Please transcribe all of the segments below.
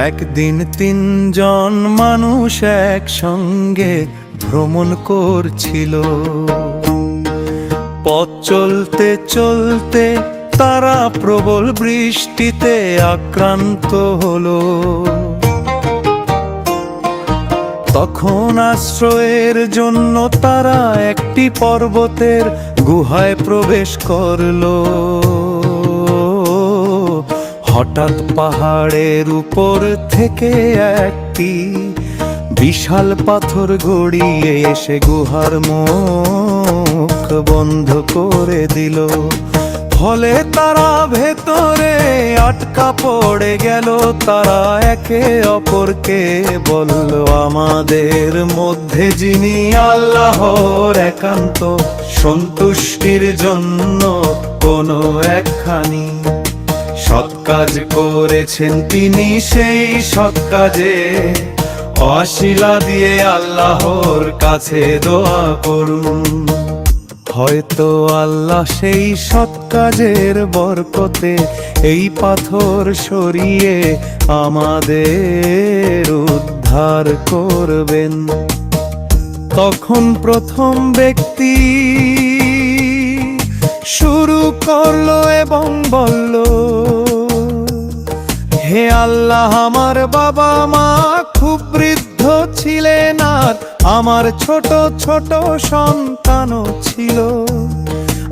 একদিন তিনজন মানুষ একসঙ্গে ভ্রমণ করছিল। পথ চলতে চলতে তারা প্রবল বৃষ্টিতে আক্রান্ত হলো। তখন আশ্রয়ের জন্য তারা একটি পর্বতের গুহায় প্রবেশ করলো। হঠাৎ পাহাড়ের উপর থেকে একটি বিশাল পাথর গড়িয়ে এসে গুহার মুখ বন্ধ করে দিল। ফলে তারা ভেতরে আটকা পড়ে গেল। তারা একে অপরকে বলল, আমাদের মধ্যে যিনি আল্লাহর একান্ত সন্তুষ্টির জন্য কোনো একখানি সৎ কাজ করেছেন, তিনি সেই সৎ কাজে অশিলা দিয়ে আল্লাহর কাছে দোয়া করুন। হয়তো আল্লাহ সেই সৎ কাজের বরকতে এই পাথর সরিয়ে আমাদের উদ্ধার করবেন। তখন প্রথম ব্যক্তি শুরু করলো এবং বলল, হে আল্লাহ, আমার বাবা মা খুব বৃদ্ধ ছিলেন আর আমার ছোট ছোট সন্তানও ছিল।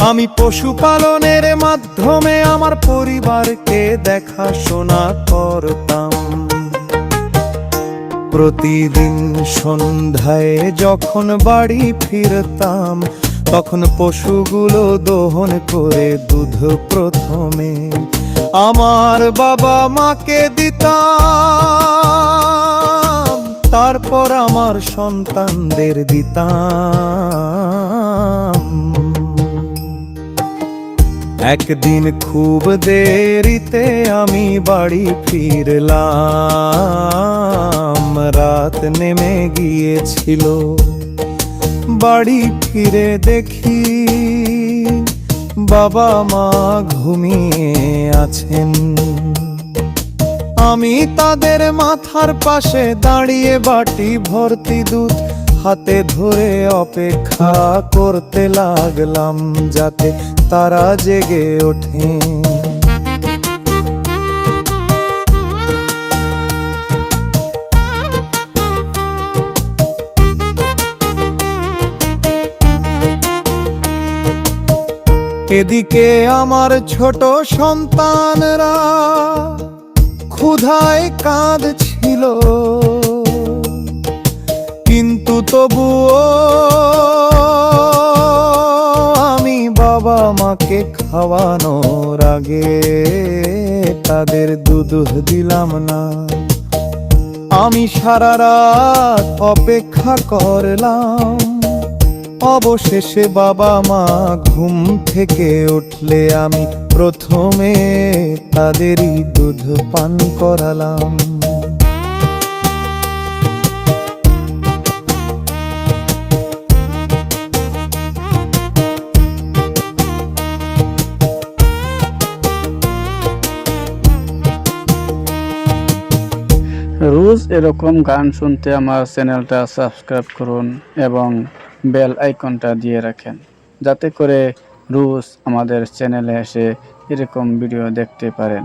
আমি পশুপালনের মাধ্যমে আমার পরিবারকে দেখাশোনা করতাম। প্রতিদিন সন্ধ্যায় যখন বাড়ি ফিরতাম, তখন পশুগুলো দহন করে দুধ প্রথমে আমার বাবা মাকে দিতাম, তারপর আমার সন্তানদের দিতাম। একদিন খুব দেরিতে আমি বাড়ি ফিরলাম। রাত নেমে গিয়েছিল। বাড়ি ফিরে দেখি বাবা মা ঘুমিয়ে আছেন। আমি তাদের মাথার পাশে দাঁড়িয়ে বাটি ভর্তি দুধ হাতে ধরে অপেক্ষা করতে লাগলাম যাতে তারা জেগে ওঠে। এদিকে আমার ছোট সন্তানরা ক্ষুধায় কাঁদছিল, কিন্তু তবুও আমি বাবা মাকে খাওয়ানোর আগে তাদের দুধ দিলাম না। আমি সারা রাত অপেক্ষা করলাম। অবশেষে বাবা মা ঘুম থেকে উঠলে আমি প্রথমে তাদেরই দুধ পান করালাম। রোজ এরকম গান শুনতে আমার চ্যানেলটা সাবস্ক্রাইব করুন এবং বেল আইকনটা দিয়ে রাখেন, যাতে করে রোজ আমাদের চ্যানেলে এসে এরকম ভিডিও দেখতে পারেন।